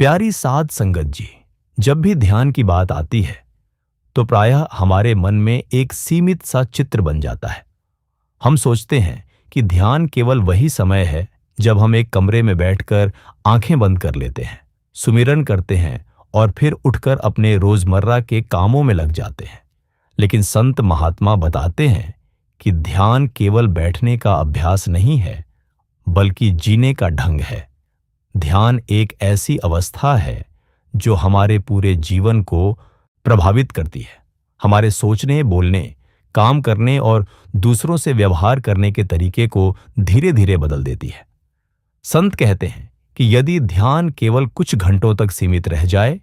प्यारी साध संगत जी, जब भी ध्यान की बात आती है तो प्रायः हमारे मन में एक सीमित सा चित्र बन जाता है। हम सोचते हैं कि ध्यान केवल वही समय है जब हम एक कमरे में बैठकर आंखें बंद कर लेते हैं, सुमिरन करते हैं और फिर उठकर अपने रोजमर्रा के कामों में लग जाते हैं। लेकिन संत महात्मा बताते हैं कि ध्यान केवल बैठने का अभ्यास नहीं है, बल्कि जीने का ढंग है। ध्यान एक ऐसी अवस्था है जो हमारे पूरे जीवन को प्रभावित करती है, हमारे सोचने, बोलने, काम करने और दूसरों से व्यवहार करने के तरीके को धीरे धीरे बदल देती है। संत कहते हैं कि यदि ध्यान केवल कुछ घंटों तक सीमित रह जाए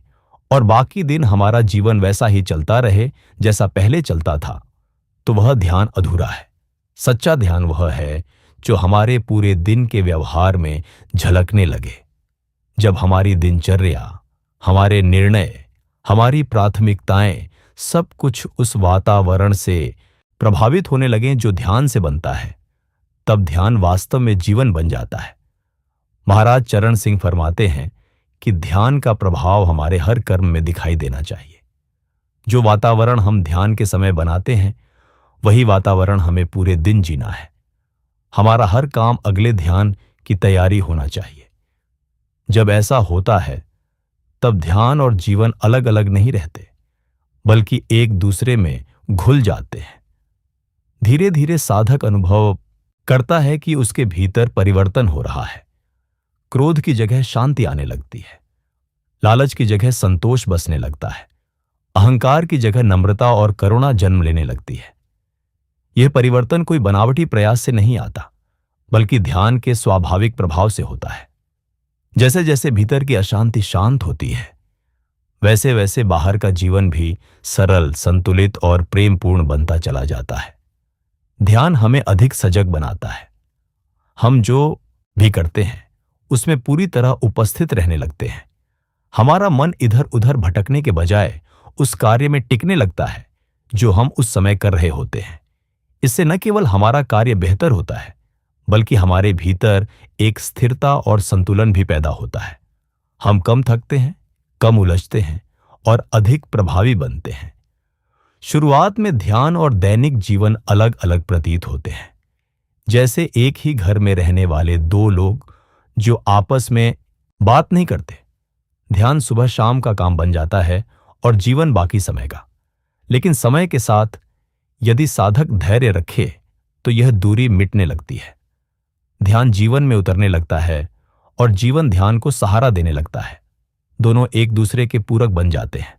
और बाकी दिन हमारा जीवन वैसा ही चलता रहे जैसा पहले चलता था, तो वह ध्यान अधूरा है। सच्चा ध्यान वह है जो हमारे पूरे दिन के व्यवहार में झलकने लगे। जब हमारी दिनचर्या, हमारे निर्णय, हमारी प्राथमिकताएं सब कुछ उस वातावरण से प्रभावित होने लगें जो ध्यान से बनता है, तब ध्यान वास्तव में जीवन बन जाता है। महाराज चरण सिंह फरमाते हैं कि ध्यान का प्रभाव हमारे हर कर्म में दिखाई देना चाहिए। जो वातावरण हम ध्यान के समय बनाते हैं, वही वातावरण हमें पूरे दिन जीना है। हमारा हर काम अगले ध्यान की तैयारी होना चाहिए। जब ऐसा होता है, तब ध्यान और जीवन अलग अलग नहीं रहते, बल्कि एक दूसरे में घुल जाते हैं। धीरे धीरे साधक अनुभव करता है कि उसके भीतर परिवर्तन हो रहा है। क्रोध की जगह शांति आने लगती है, लालच की जगह संतोष बसने लगता है, अहंकार की जगह नम्रता और करुणा जन्म लेने लगती है। यह परिवर्तन कोई बनावटी प्रयास से नहीं आता, बल्कि ध्यान के स्वाभाविक प्रभाव से होता है। जैसे जैसे भीतर की अशांति शांत होती है, वैसे वैसे बाहर का जीवन भी सरल, संतुलित और प्रेमपूर्ण बनता चला जाता है। ध्यान हमें अधिक सजग बनाता है। हम जो भी करते हैं उसमें पूरी तरह उपस्थित रहने लगते हैं। हमारा मन इधर उधर भटकने के बजाय उस कार्य में टिकने लगता है जो हम उस समय कर रहे होते हैं। इससे न केवल हमारा कार्य बेहतर होता है, बल्कि हमारे भीतर एक स्थिरता और संतुलन भी पैदा होता है। हम कम थकते हैं, कम उलझते हैं और अधिक प्रभावी बनते हैं। शुरुआत में ध्यान और दैनिक जीवन अलग अलग प्रतीत होते हैं। जैसे एक ही घर में रहने वाले दो लोग जो आपस में बात नहीं करते। ध्यान सुबह शाम का काम बन जाता है और जीवन बाकी समय का। लेकिन समय के साथ यदि साधक धैर्य रखे तो यह दूरी मिटने लगती है। ध्यान जीवन में उतरने लगता है और जीवन ध्यान को सहारा देने लगता है। दोनों एक दूसरे के पूरक बन जाते हैं।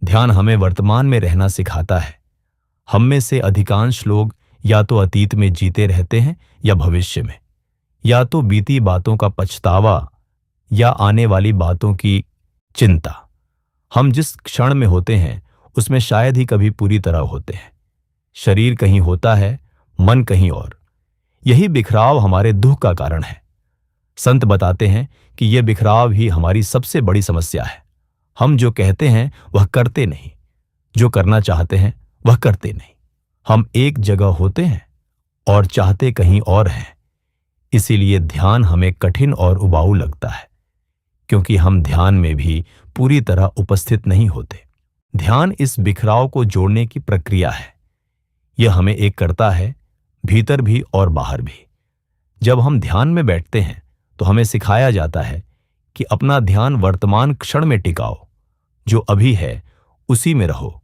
ध्यान हमें वर्तमान में रहना सिखाता है। हम में से अधिकांश लोग या तो अतीत में जीते रहते हैं या भविष्य में, या तो बीती बातों का पछतावा या आने वाली बातों की चिंता। हम जिस क्षण में होते हैं उसमें शायद ही कभी पूरी तरह होते हैं। शरीर कहीं होता है, मन कहीं और। यही बिखराव हमारे दुख का कारण है। संत बताते हैं कि यह बिखराव ही हमारी सबसे बड़ी समस्या है। हम जो कहते हैं वह करते नहीं, जो करना चाहते हैं वह करते नहीं। हम एक जगह होते हैं और चाहते कहीं और हैं। इसीलिए ध्यान हमें कठिन और उबाऊ लगता है, क्योंकि हम ध्यान में भी पूरी तरह उपस्थित नहीं होते। ध्यान इस बिखराव को जोड़ने की प्रक्रिया है। यह हमें एक करता है, भीतर भी और बाहर भी। जब हम ध्यान में बैठते हैं तो हमें सिखाया जाता है कि अपना ध्यान वर्तमान क्षण में टिकाओ। जो अभी है उसी में रहो।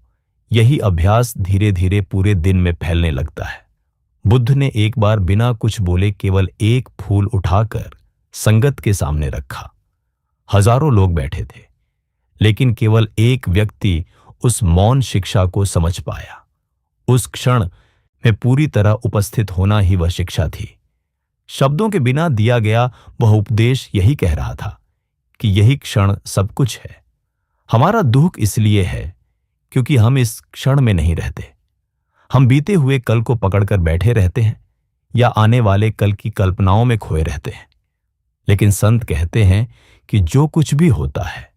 यही अभ्यास धीरे धीरे पूरे दिन में फैलने लगता है। बुद्ध ने एक बार बिना कुछ बोले केवल एक फूल उठाकर संगत के सामने रखा। हजारों लोग बैठे थे, लेकिन केवल एक व्यक्ति उस मौन शिक्षा को समझ पाया। उस क्षण में पूरी तरह उपस्थित होना ही वह शिक्षा थी। शब्दों के बिना दिया गया वह उपदेश यही कह रहा था कि यही क्षण सब कुछ है। हमारा दुख इसलिए है क्योंकि हम इस क्षण में नहीं रहते। हम बीते हुए कल को पकड़कर बैठे रहते हैं या आने वाले कल की कल्पनाओं में खोए रहते हैं। लेकिन संत कहते हैं कि जो कुछ भी होता है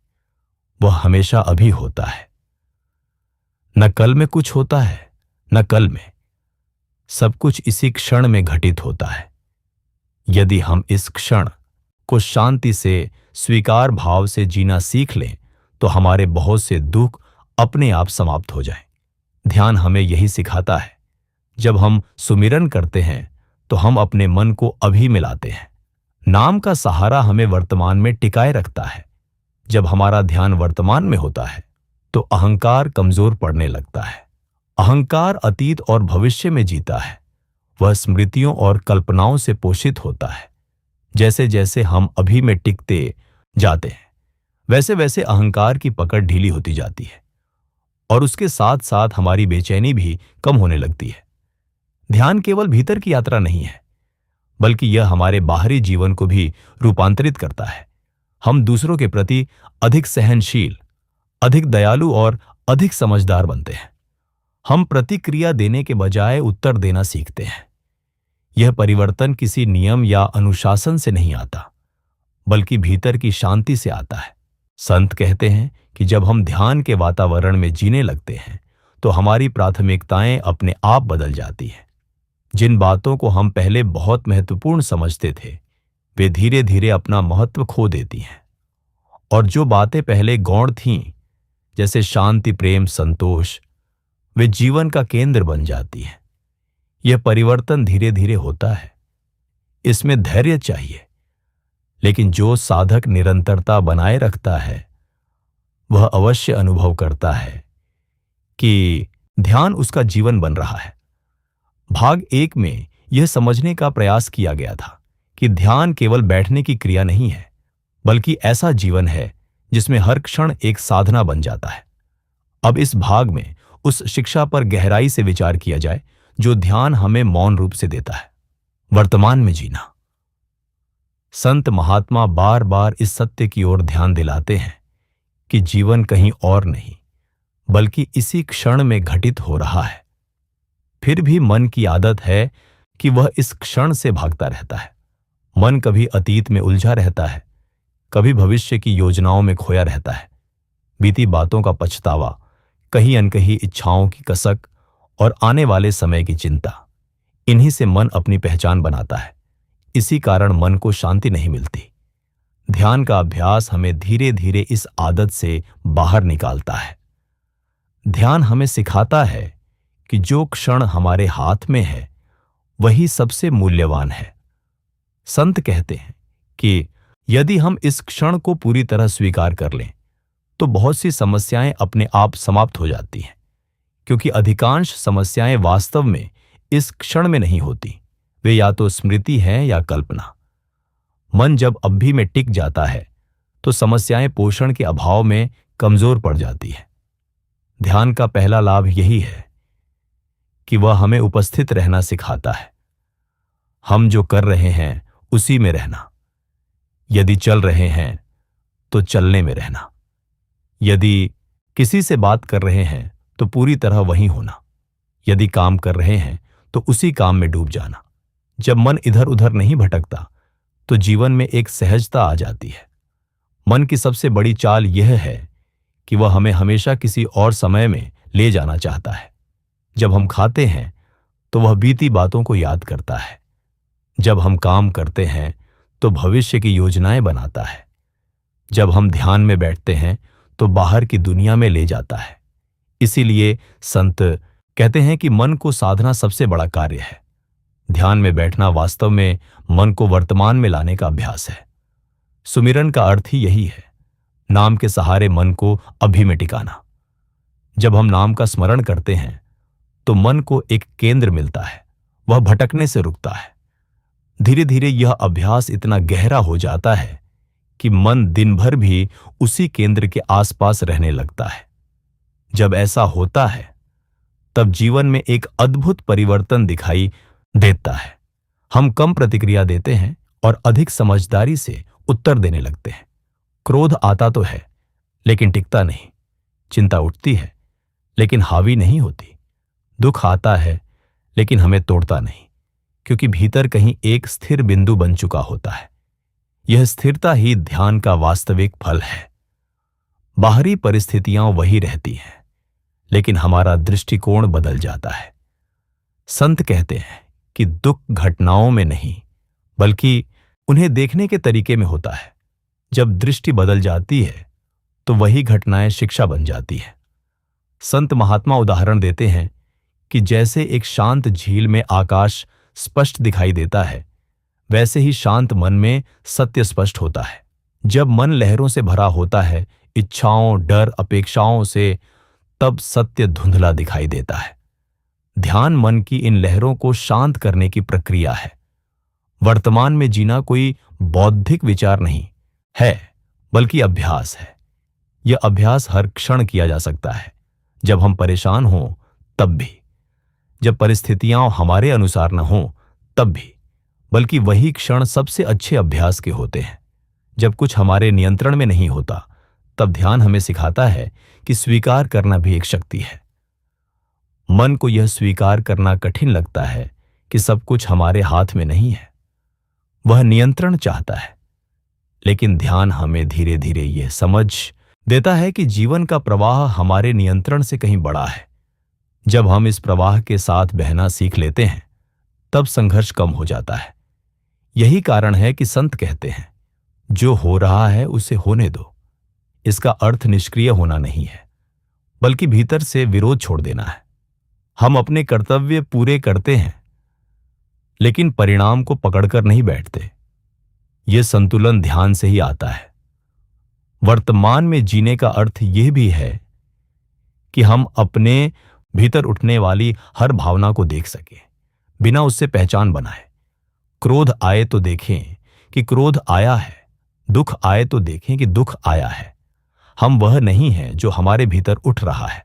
वह हमेशा अभी होता है। न कल में कुछ होता है, न कल में। सब कुछ इसी क्षण में घटित होता है। यदि हम इस क्षण उसको शांति से स्वीकार भाव से जीना सीख लें तो हमारे बहुत से दुख अपने आप समाप्त हो जाएं। ध्यान हमें यही सिखाता है। जब हम सुमिरन करते हैं तो हम अपने मन को अभी मिलाते हैं। नाम का सहारा हमें वर्तमान में टिकाए रखता है। जब हमारा ध्यान वर्तमान में होता है तो अहंकार कमजोर पड़ने लगता है। अहंकार अतीत और भविष्य में जीता है। वह स्मृतियों और कल्पनाओं से पोषित होता है। जैसे जैसे हम अभी में टिकते जाते हैं वैसे वैसे अहंकार की पकड़ ढीली होती जाती है और उसके साथ साथ हमारी बेचैनी भी कम होने लगती है। ध्यान केवल भीतर की यात्रा नहीं है, बल्कि यह हमारे बाहरी जीवन को भी रूपांतरित करता है। हम दूसरों के प्रति अधिक सहनशील, अधिक दयालु और अधिक समझदार बनते हैं। हम प्रतिक्रिया देने के बजाय उत्तर देना सीखते हैं। यह परिवर्तन किसी नियम या अनुशासन से नहीं आता, बल्कि भीतर की शांति से आता है। संत कहते हैं कि जब हम ध्यान के वातावरण में जीने लगते हैं तो हमारी प्राथमिकताएं अपने आप बदल जाती हैं। जिन बातों को हम पहले बहुत महत्वपूर्ण समझते थे वे धीरे धीरे अपना महत्व खो देती हैं, और जो बातें पहले गौण थीं, जैसे शांति, प्रेम, संतोष, वे जीवन का केंद्र बन जाती हैं। यह परिवर्तन धीरे धीरे होता है। इसमें धैर्य चाहिए, लेकिन जो साधक निरंतरता बनाए रखता है वह अवश्य अनुभव करता है कि ध्यान उसका जीवन बन रहा है। भाग 1 में यह समझने का प्रयास किया गया था कि ध्यान केवल बैठने की क्रिया नहीं है, बल्कि ऐसा जीवन है जिसमें हर क्षण एक साधना बन जाता है। अब इस भाग में उस शिक्षा पर गहराई से विचार किया जाए जो ध्यान हमें मौन रूप से देता है। वर्तमान में जीना। संत महात्मा बार बार इस सत्य की ओर ध्यान दिलाते हैं कि जीवन कहीं और नहीं, बल्कि इसी क्षण में घटित हो रहा है। फिर भी मन की आदत है कि वह इस क्षण से भागता रहता है। मन कभी अतीत में उलझा रहता है, कभी भविष्य की योजनाओं में खोया रहता है। बीती बातों का पछतावा, कहीं अनकहीं इच्छाओं की कसक और आने वाले समय की चिंता, इन्हीं से मन अपनी पहचान बनाता है। इसी कारण मन को शांति नहीं मिलती। ध्यान का अभ्यास हमें धीरे धीरे इस आदत से बाहर निकालता है। ध्यान हमें सिखाता है कि जो क्षण हमारे हाथ में है वही सबसे मूल्यवान है। संत कहते हैं कि यदि हम इस क्षण को पूरी तरह स्वीकार कर लें तो बहुत सी समस्याएं अपने आप समाप्त हो जाती हैं, क्योंकि अधिकांश समस्याएं वास्तव में इस क्षण में नहीं होती। वे या तो स्मृति हैं या कल्पना। मन जब अभी में टिक जाता है तो समस्याएं पोषण के अभाव में कमजोर पड़ जाती हैं। ध्यान का पहला लाभ यही है कि वह हमें उपस्थित रहना सिखाता है। हम जो कर रहे हैं उसी में रहना। यदि चल रहे हैं तो चलने में रहना। यदि किसी से बात कर रहे हैं तो पूरी तरह वहीं होना। यदि काम कर रहे हैं तो उसी काम में डूब जाना। जब मन इधर उधर नहीं भटकता तो जीवन में एक सहजता आ जाती है। मन की सबसे बड़ी चाल यह है कि वह हमें हमेशा किसी और समय में ले जाना चाहता है। जब हम खाते हैं तो वह बीती बातों को याद करता है। जब हम काम करते हैं तो भविष्य की योजनाएं बनाता है। जब हम ध्यान में बैठते हैं तो बाहर की दुनिया में ले जाता है। इसीलिए संत कहते हैं कि मन को साधना सबसे बड़ा कार्य है। ध्यान में बैठना वास्तव में मन को वर्तमान में लाने का अभ्यास है। सुमिरन का अर्थ ही यही है, नाम के सहारे मन को अभी में टिकाना। जब हम नाम का स्मरण करते हैं तो मन को एक केंद्र मिलता है, वह भटकने से रुकता है। धीरे धीरे यह अभ्यास इतना गहरा हो जाता है कि मन दिन भर भी उसी केंद्र के आसपास रहने लगता है। जब ऐसा होता है तब जीवन में एक अद्भुत परिवर्तन दिखाई देता है। हम कम प्रतिक्रिया देते हैं और अधिक समझदारी से उत्तर देने लगते हैं। क्रोध आता तो है लेकिन टिकता नहीं। चिंता उठती है लेकिन हावी नहीं होती। दुख आता है लेकिन हमें तोड़ता नहीं, क्योंकि भीतर कहीं एक स्थिर बिंदु बन चुका होता है। यह स्थिरता ही ध्यान का वास्तविक फल है। बाहरी परिस्थितियां वही रहती हैं, लेकिन हमारा दृष्टिकोण बदल जाता है। संत कहते हैं कि दुख घटनाओं में नहीं, बल्कि उन्हें देखने के तरीके में होता है। जब दृष्टि बदल जाती है तो वही घटनाएं शिक्षा बन जाती है। संत महात्मा उदाहरण देते हैं कि जैसे एक शांत झील में आकाश स्पष्ट दिखाई देता है, वैसे ही शांत मन में सत्य स्पष्ट होता है। जब मन लहरों से भरा होता है, इच्छाओं, डर, अपेक्षाओं से, तब सत्य धुंधला दिखाई देता है। ध्यान मन की इन लहरों को शांत करने की प्रक्रिया है। वर्तमान में जीना कोई बौद्धिक विचार नहीं है, बल्कि अभ्यास है। यह अभ्यास हर क्षण किया जा सकता है, जब हम परेशान हों तब भी, जब परिस्थितियां हमारे अनुसार न हों तब भी, बल्कि वही क्षण सबसे अच्छे अभ्यास के होते हैं। जब कुछ हमारे नियंत्रण में नहीं होता, तब ध्यान हमें सिखाता है कि स्वीकार करना भी एक शक्ति है। मन को यह स्वीकार करना कठिन लगता है कि सब कुछ हमारे हाथ में नहीं है। वह नियंत्रण चाहता है, लेकिन ध्यान हमें धीरे धीरे यह समझ देता है कि जीवन का प्रवाह हमारे नियंत्रण से कहीं बड़ा है। जब हम इस प्रवाह के साथ बहना सीख लेते हैं, तब संघर्ष कम हो जाता है। यही कारण है कि संत कहते हैं, जो हो रहा है उसे होने दो। इसका अर्थ निष्क्रिय होना नहीं है, बल्कि भीतर से विरोध छोड़ देना है। हम अपने कर्तव्य पूरे करते हैं, लेकिन परिणाम को पकड़कर नहीं बैठते। यह संतुलन ध्यान से ही आता है। वर्तमान में जीने का अर्थ यह भी है कि हम अपने भीतर उठने वाली हर भावना को देख सकें, बिना उससे पहचान बनाए। क्रोध आए तो देखें कि क्रोध आया है, दुख आए तो देखें कि दुख आया है। हम वह नहीं हैं जो हमारे भीतर उठ रहा है,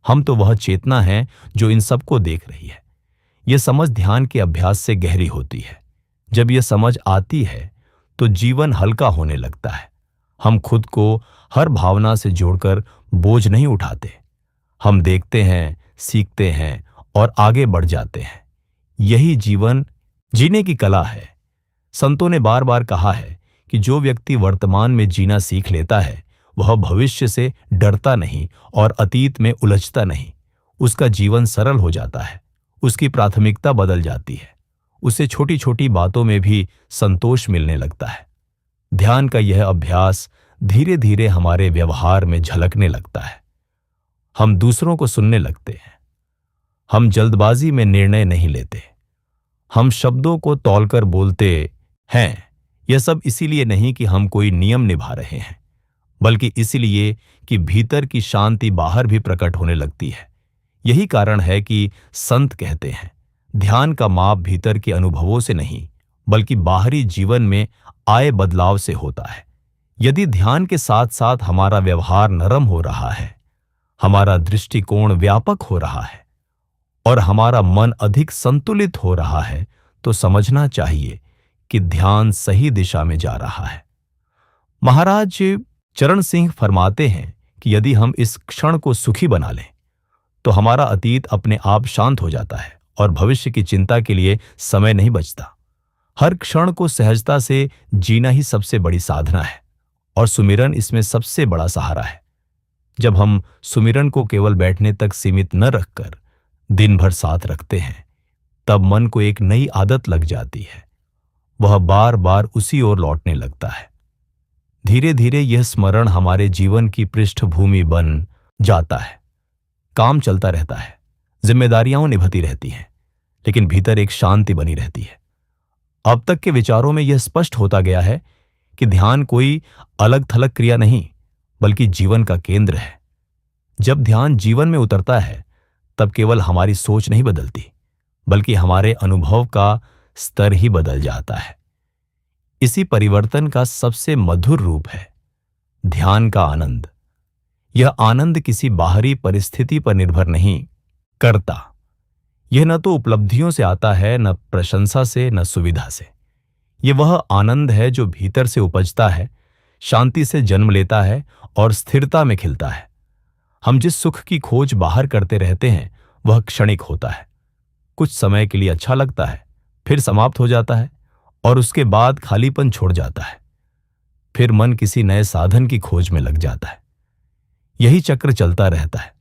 हम तो वह चेतना है जो इन सबको देख रही है। यह समझ ध्यान के अभ्यास से गहरी होती है। जब यह समझ आती है तो जीवन हल्का होने लगता है। हम खुद को हर भावना से जोड़कर बोझ नहीं उठाते। हम देखते हैं, सीखते हैं और आगे बढ़ जाते हैं। यही जीवन जीने की कला है। संतों ने बार बार कहा है कि जो व्यक्ति वर्तमान में जीना सीख लेता है, वह भविष्य से डरता नहीं और अतीत में उलझता नहीं। उसका जीवन सरल हो जाता है, उसकी प्राथमिकता बदल जाती है, उसे छोटी छोटी बातों में भी संतोष मिलने लगता है। ध्यान का यह अभ्यास धीरे धीरे हमारे व्यवहार में झलकने लगता है। हम दूसरों को सुनने लगते हैं। हम जल्दबाजी में निर्णय नहीं लेते। हम शब्दों को तौलकर बोलते हैं। यह सब इसीलिए नहीं कि हम कोई नियम निभा रहे हैं, बल्कि इसलिए कि भीतर की शांति बाहर भी प्रकट होने लगती है। यही कारण है कि संत कहते हैं, ध्यान का माप भीतर के अनुभवों से नहीं, बल्कि बाहरी जीवन में आए बदलाव से होता है। यदि ध्यान के साथ साथ हमारा व्यवहार नरम हो रहा है, हमारा दृष्टिकोण व्यापक हो रहा है और हमारा मन अधिक संतुलित हो रहा है, तो समझना चाहिए कि ध्यान सही दिशा में जा रहा है। महाराज चरण सिंह फरमाते हैं कि यदि हम इस क्षण को सुखी बना लें, तो हमारा अतीत अपने आप शांत हो जाता है और भविष्य की चिंता के लिए समय नहीं बचता। हर क्षण को सहजता से जीना ही सबसे बड़ी साधना है और सुमिरन इसमें सबसे बड़ा सहारा है। जब हम सुमिरन को केवल बैठने तक सीमित न रखकर दिन भर साथ रखते हैं, तब मन को एक नई आदत लग जाती है। वह बार बार उसी ओर लौटने लगता है। धीरे धीरे यह स्मरण हमारे जीवन की पृष्ठभूमि बन जाता है। काम चलता रहता है, जिम्मेदारियां निभती रहती हैं, लेकिन भीतर एक शांति बनी रहती है। अब तक के विचारों में यह स्पष्ट होता गया है कि ध्यान कोई अलग थलग क्रिया नहीं, बल्कि जीवन का केंद्र है। जब ध्यान जीवन में उतरता है, तब केवल हमारी सोच नहीं बदलती, बल्कि हमारे अनुभव का स्तर ही बदल जाता है। इसी परिवर्तन का सबसे मधुर रूप है ध्यान का आनंद। यह आनंद किसी बाहरी परिस्थिति पर निर्भर नहीं करता। यह न तो उपलब्धियों से आता है, न प्रशंसा से, न सुविधा से। यह वह आनंद है जो भीतर से उपजता है, शांति से जन्म लेता है और स्थिरता में खिलता है। हम जिस सुख की खोज बाहर करते रहते हैं, वह क्षणिक होता है। कुछ समय के लिए अच्छा लगता है, फिर समाप्त हो जाता है और उसके बाद खालीपन छोड़ जाता है। फिर मन किसी नए साधन की खोज में लग जाता है। यही चक्र चलता रहता है।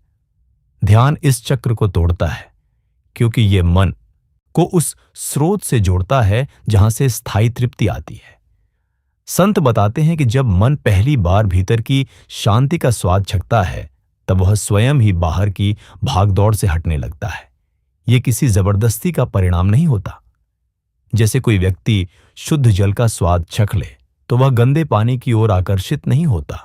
ध्यान इस चक्र को तोड़ता है, क्योंकि यह मन को उस स्रोत से जोड़ता है जहां से स्थायी तृप्ति आती है। संत बताते हैं कि जब मन पहली बार भीतर की शांति का स्वाद चखता है, तब वह स्वयं ही बाहर की भागदौड़ से हटने लगता है। यह किसी जबरदस्ती का परिणाम नहीं होता। जैसे कोई व्यक्ति शुद्ध जल का स्वाद चख ले तो वह गंदे पानी की ओर आकर्षित नहीं होता,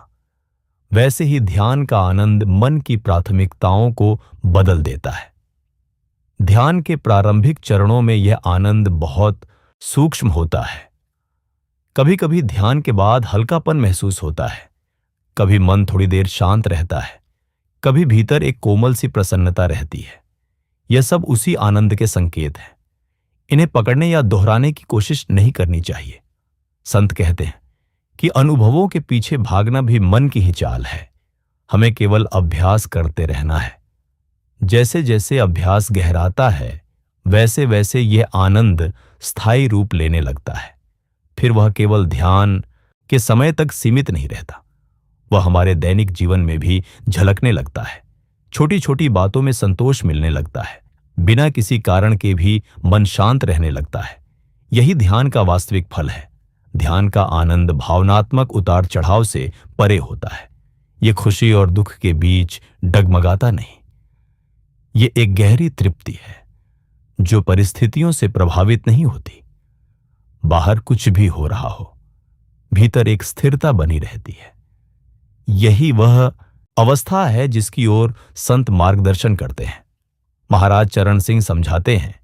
वैसे ही ध्यान का आनंद मन की प्राथमिकताओं को बदल देता है। ध्यान के प्रारंभिक चरणों में यह आनंद बहुत सूक्ष्म होता है। कभी कभी ध्यान के बाद हल्कापन महसूस होता है, कभी मन थोड़ी देर शांत रहता है, कभी भीतर एक कोमल सी प्रसन्नता रहती है। यह सब उसी आनंद के संकेत हैं। इन्हें पकड़ने या दोहराने की कोशिश नहीं करनी चाहिए। संत कहते हैं कि अनुभवों के पीछे भागना भी मन की ही चाल है। हमें केवल अभ्यास करते रहना है। जैसे जैसे अभ्यास गहराता है, वैसे वैसे यह आनंद स्थायी रूप लेने लगता है। फिर वह केवल ध्यान के समय तक सीमित नहीं रहता, वह हमारे दैनिक जीवन में भी झलकने लगता है। छोटी छोटी बातों में संतोष मिलने लगता है, बिना किसी कारण के भी मन शांत रहने लगता है। यही ध्यान का वास्तविक फल है। ध्यान का आनंद भावनात्मक उतार चढ़ाव से परे होता है। यह खुशी और दुख के बीच डगमगाता नहीं। यह एक गहरी तृप्ति है जो परिस्थितियों से प्रभावित नहीं होती। बाहर कुछ भी हो रहा हो, भीतर एक स्थिरता बनी रहती है। यही वह अवस्था है जिसकी ओर संत मार्गदर्शन करते हैं। महाराज चरण सिंह समझाते हैं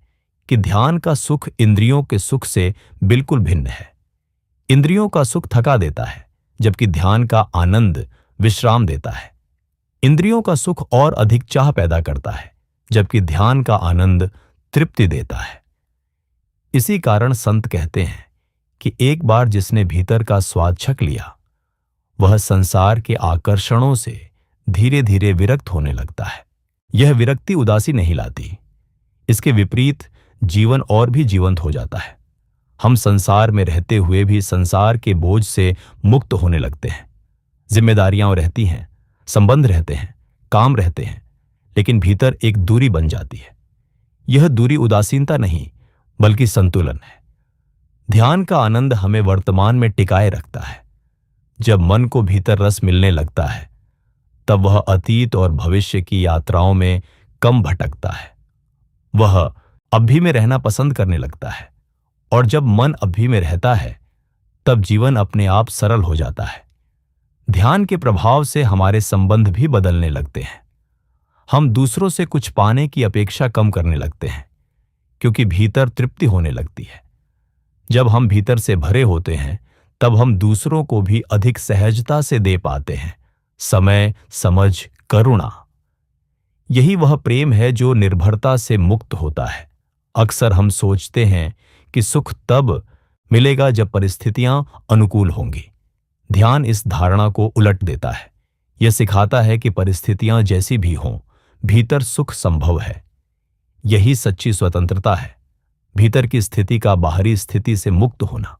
कि ध्यान का सुख इंद्रियों के सुख से बिल्कुल भिन्न है। इंद्रियों का सुख थका देता है, जबकि ध्यान का आनंद विश्राम देता है। इंद्रियों का सुख और अधिक चाह पैदा करता है, जबकि ध्यान का आनंद तृप्ति देता है। इसी कारण संत कहते हैं कि एक बार जिसने भीतर का स्वाद छक लिया, वह संसार के आकर्षणों से धीरे धीरे विरक्त होने लगता है। यह विरक्ति उदासी नहीं लाती, इसके विपरीत जीवन और भी जीवंत हो जाता है। हम संसार में रहते हुए भी संसार के बोझ से मुक्त होने लगते हैं। जिम्मेदारियां रहती हैं, संबंध रहते हैं, काम रहते हैं, लेकिन भीतर एक दूरी बन जाती है। यह दूरी उदासीनता नहीं, बल्कि संतुलन है। ध्यान का आनंद हमें वर्तमान में टिकाए रखता है। जब मन को भीतर रस मिलने लगता है, तब वह अतीत और भविष्य की यात्राओं में कम भटकता है। वह अभी में रहना पसंद करने लगता है, और जब मन अभी में रहता है, तब जीवन अपने आप सरल हो जाता है। ध्यान के प्रभाव से हमारे संबंध भी बदलने लगते हैं। हम दूसरों से कुछ पाने की अपेक्षा कम करने लगते हैं, क्योंकि भीतर तृप्ति होने लगती है। जब हम भीतर से भरे होते हैं, तब हम दूसरों को भी अधिक सहजता से दे पाते हैं। समय, समझ, करुणा, यही वह प्रेम है जो निर्भरता से मुक्त होता है। अक्सर हम सोचते हैं कि सुख तब मिलेगा जब परिस्थितियां अनुकूल होंगी। ध्यान इस धारणा को उलट देता है। यह सिखाता है कि परिस्थितियां जैसी भी हों, भीतर सुख संभव है। यही सच्ची स्वतंत्रता है, भीतर की स्थिति का बाहरी स्थिति से मुक्त होना।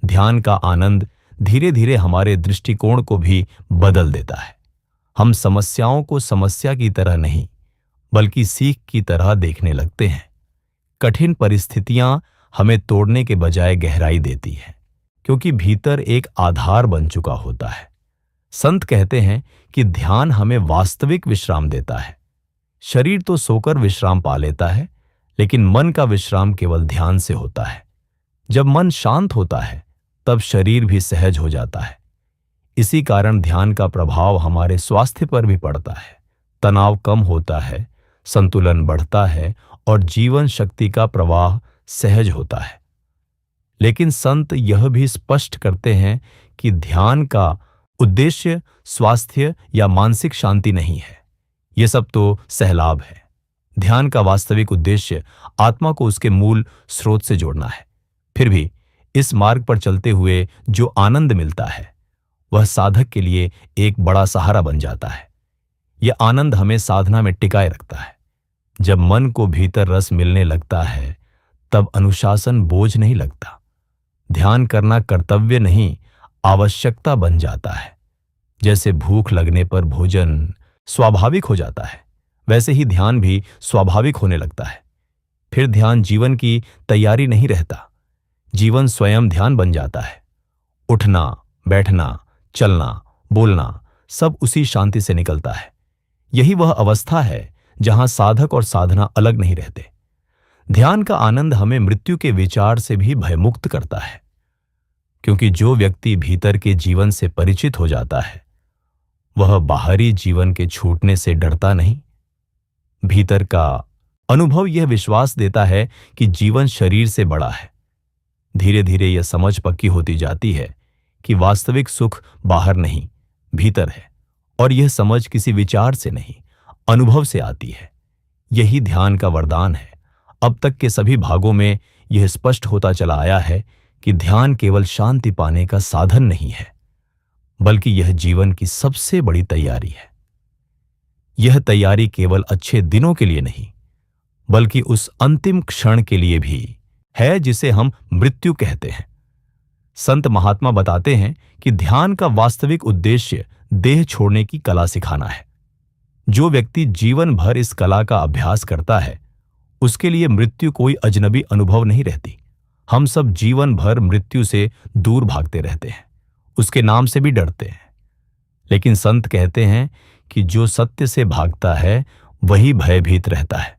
ध्यान का आनंद धीरे धीरे हमारे दृष्टिकोण को भी बदल देता है। हम समस्याओं को समस्या की तरह नहीं, बल्कि सीख की तरह देखने लगते हैं। कठिन परिस्थितियां हमें तोड़ने के बजाय गहराई देती हैं, क्योंकि भीतर एक आधार बन चुका होता है। संत कहते हैं कि ध्यान हमें वास्तविक विश्राम देता है। शरीर तो सोकर विश्राम पा लेता है, लेकिन मन का विश्राम केवल ध्यान से होता है। जब मन शांत होता है, तब शरीर भी सहज हो जाता है। इसी कारण ध्यान का प्रभाव हमारे स्वास्थ्य पर भी पड़ता है। तनाव कम होता है, संतुलन बढ़ता है और जीवन शक्ति का प्रवाह सहज होता है। लेकिन संत यह भी स्पष्ट करते हैं कि ध्यान का उद्देश्य स्वास्थ्य या मानसिक शांति नहीं है। यह सब तो सहलाभ है। ध्यान का वास्तविक उद्देश्य आत्मा को उसके मूल स्रोत से जोड़ना है। फिर भी इस मार्ग पर चलते हुए जो आनंद मिलता है, वह साधक के लिए एक बड़ा सहारा बन जाता है। यह आनंद हमें साधना में टिकाए रखता है। जब मन को भीतर रस मिलने लगता है, तब अनुशासन बोझ नहीं लगता। ध्यान करना कर्तव्य नहीं, आवश्यकता बन जाता है। जैसे भूख लगने पर भोजन स्वाभाविक हो जाता है, वैसे ही ध्यान भी स्वाभाविक होने लगता है। फिर ध्यान जीवन की तैयारी नहीं रहता, जीवन स्वयं ध्यान बन जाता है। उठना, बैठना, चलना, बोलना सब उसी शांति से निकलता है। यही वह अवस्था है जहां साधक और साधना अलग नहीं रहते। ध्यान का आनंद हमें मृत्यु के विचार से भी भयमुक्त करता है, क्योंकि जो व्यक्ति भीतर के जीवन से परिचित हो जाता है वह बाहरी जीवन के छूटने से डरता नहीं। भीतर का अनुभव यह विश्वास देता है कि जीवन शरीर से बड़ा है। धीरे धीरे यह समझ पक्की होती जाती है कि वास्तविक सुख बाहर नहीं, भीतर है, और यह समझ किसी विचार से नहीं, अनुभव से आती है। यही ध्यान का वरदान है। अब तक के सभी भागों में यह स्पष्ट होता चला आया है कि ध्यान केवल शांति पाने का साधन नहीं है, बल्कि यह जीवन की सबसे बड़ी तैयारी है। यह तैयारी केवल अच्छे दिनों के लिए नहीं, बल्कि उस अंतिम क्षण के लिए भी है जिसे हम मृत्यु कहते हैं। संत महात्मा बताते हैं कि ध्यान का वास्तविक उद्देश्य देह छोड़ने की कला सिखाना है। जो व्यक्ति जीवन भर इस कला का अभ्यास करता है उसके लिए मृत्यु कोई अजनबी अनुभव नहीं रहती। हम सब जीवन भर मृत्यु से दूर भागते रहते हैं, उसके नाम से भी डरते हैं। लेकिन संत कहते हैं कि जो सत्य से भागता है वही भयभीत रहता है।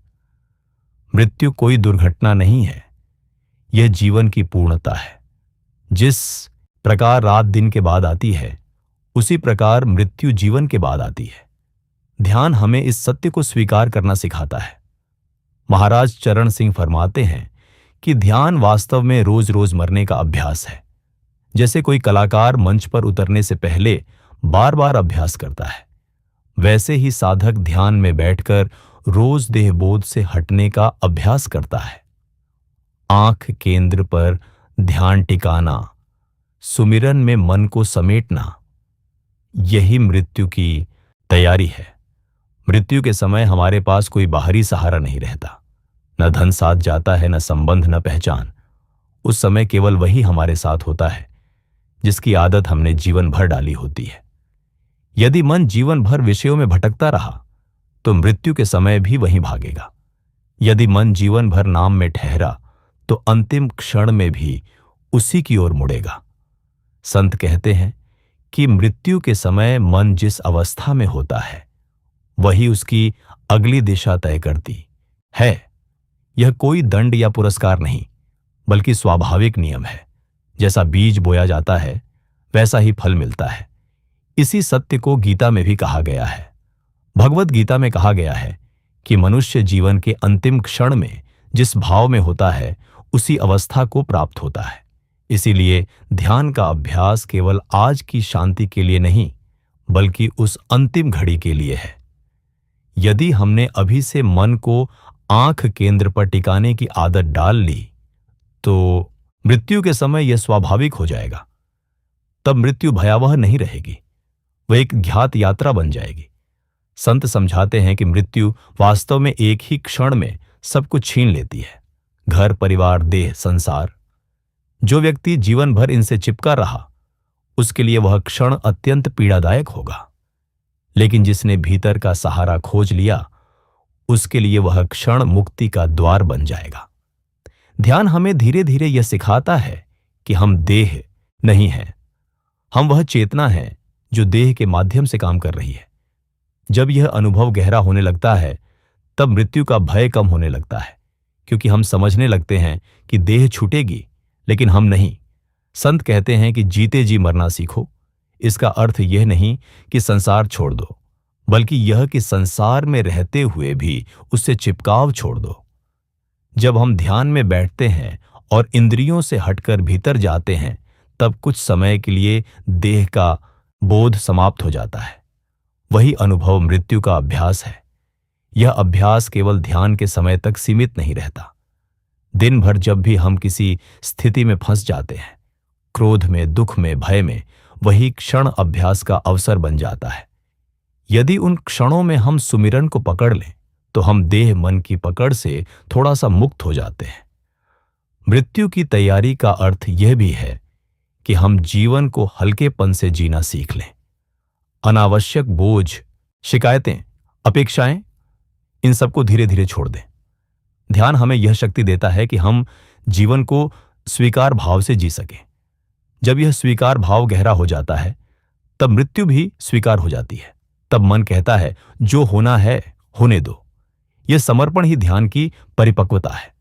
मृत्यु कोई दुर्घटना नहीं है, यह जीवन की पूर्णता है। जिस प्रकार रात दिन के बाद आती है उसी प्रकार मृत्यु जीवन के बाद आती है। ध्यान हमें इस सत्य को स्वीकार करना सिखाता है। महाराज चरण सिंह फरमाते हैं कि ध्यान वास्तव में रोज रोज मरने का अभ्यास है। जैसे कोई कलाकार मंच पर उतरने से पहले बार बार अभ्यास करता है, वैसे ही साधक ध्यान में बैठकर रोज देहबोध से हटने का अभ्यास करता है। आंख केंद्र पर ध्यान टिकाना, सुमिरन में मन को समेटना, यही मृत्यु की तैयारी है। मृत्यु के समय हमारे पास कोई बाहरी सहारा नहीं रहता। न धन साथ जाता है, न संबंध, न पहचान। उस समय केवल वही हमारे साथ होता है जिसकी आदत हमने जीवन भर डाली होती है। यदि मन जीवन भर विषयों में भटकता रहा तो मृत्यु के समय भी वहीं भागेगा। यदि मन जीवन भर नाम में ठहरा तो अंतिम क्षण में भी उसी की ओर मुड़ेगा। संत कहते हैं कि मृत्यु के समय मन जिस अवस्था में होता है वही उसकी अगली दिशा तय करती है। यह कोई दंड या पुरस्कार नहीं, बल्कि स्वाभाविक नियम है। जैसा बीज बोया जाता है वैसा ही फल मिलता है। इसी सत्य को गीता में भी कहा गया है। भगवद गीता में कहा गया है कि मनुष्य जीवन के अंतिम क्षण में जिस भाव में होता है उसी अवस्था को प्राप्त होता है। इसीलिए ध्यान का अभ्यास केवल आज की शांति के लिए नहीं, बल्कि उस अंतिम घड़ी के लिए है। यदि हमने अभी से मन को आंख केंद्र पर टिकाने की आदत डाल ली तो मृत्यु के समय यह स्वाभाविक हो जाएगा। तब मृत्यु भयावह नहीं रहेगी, वह एक ज्ञात यात्रा बन जाएगी। संत समझाते हैं कि मृत्यु वास्तव में एक ही क्षण में सब कुछ छीन लेती है, घर, परिवार, देह, संसार। जो व्यक्ति जीवन भर इनसे चिपका रहा उसके लिए वह क्षण अत्यंत पीड़ादायक होगा। लेकिन जिसने भीतर का सहारा खोज लिया उसके लिए वह क्षण मुक्ति का द्वार बन जाएगा। ध्यान हमें धीरे धीरे यह सिखाता है कि हम देह नहीं हैं, हम वह चेतना है जो देह के माध्यम से काम कर रही है। जब यह अनुभव गहरा होने लगता है तब मृत्यु का भय कम होने लगता है, क्योंकि हम समझने लगते हैं कि देह छूटेगी लेकिन हम नहीं। संत कहते हैं कि जीते जी मरना सीखो। इसका अर्थ यह नहीं कि संसार छोड़ दो, बल्कि यह कि संसार में रहते हुए भी उससे चिपकाव छोड़ दो। जब हम ध्यान में बैठते हैं और इंद्रियों से हटकर भीतर जाते हैं तब कुछ समय के लिए देह का बोध समाप्त हो जाता है। वही अनुभव मृत्यु का अभ्यास है। यह अभ्यास केवल ध्यान के समय तक सीमित नहीं रहता। दिन भर जब भी हम किसी स्थिति में फंस जाते हैं, क्रोध में, दुख में, भय में, वही क्षण अभ्यास का अवसर बन जाता है। यदि उन क्षणों में हम सुमिरन को पकड़ लें तो हम देह मन की पकड़ से थोड़ा सा मुक्त हो जाते हैं। मृत्यु की तैयारी का अर्थ यह भी है कि हम जीवन को हल्केपन से जीना सीख लें। अनावश्यक बोझ, शिकायतें, अपेक्षाएं, इन सबको धीरे धीरे छोड़ दें। ध्यान हमें यह शक्ति देता है कि हम जीवन को स्वीकार भाव से जी सकें। जब यह स्वीकार भाव गहरा हो जाता है, तब मृत्यु भी स्वीकार हो जाती है। तब मन कहता है, जो होना है होने दो। यह समर्पण ही ध्यान की परिपक्वता है।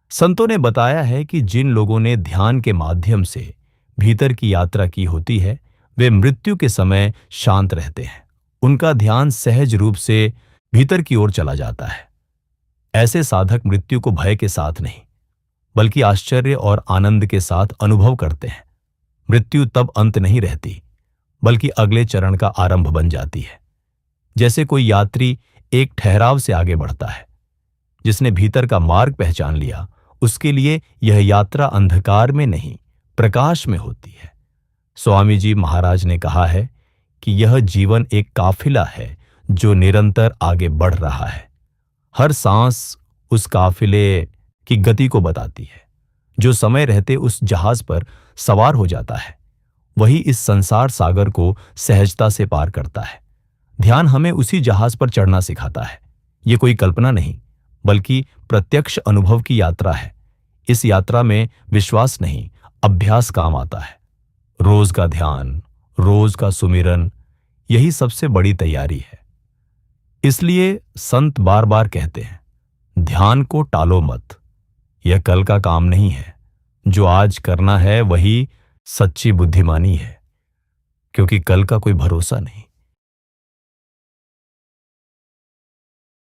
संतों ने बताया है कि जिन लोगों ने ध्यान के माध्यम से भीतर की यात्रा की होती है, वे मृत्यु के समय शांत रहते हैं। उनका ध्यान सहज रूप से भीतर की ओर चला जाता है। ऐसे साधक मृत्यु को भय के साथ नहीं, बल्कि आश्चर्य और आनंद के साथ अनुभव करते हैं। मृत्यु तब अंत नहीं रहती, बल्कि अगले चरण का आरंभ बन जाती है। जैसे कोई यात्री एक ठहराव से आगे बढ़ता है। जिसने भीतर का मार्ग पहचान लिया, उसके लिए यह यात्रा अंधकार में नहीं, प्रकाश में होती है। स्वामी जी महाराज ने कहा है कि यह जीवन एक काफिला है जो निरंतर आगे बढ़ रहा है। हर सांस उस काफिले की गति को बताती है। जो समय रहते उस जहाज पर सवार हो जाता है, वही इस संसार सागर को सहजता से पार करता है। ध्यान हमें उसी जहाज पर चढ़ना सिखाता है। ये कोई कल्पना नहीं, बल्कि प्रत्यक्ष अनुभव की यात्रा है। इस यात्रा में विश्वास नहीं, अभ्यास काम आता है। रोज का ध्यान, रोज का सुमिरन, यही सबसे बड़ी तैयारी है। इसलिए संत बार बार कहते हैं, ध्यान को टालो मत। यह कल का काम नहीं है। जो आज करना है वही सच्ची बुद्धिमानी है, क्योंकि कल का कोई भरोसा नहीं।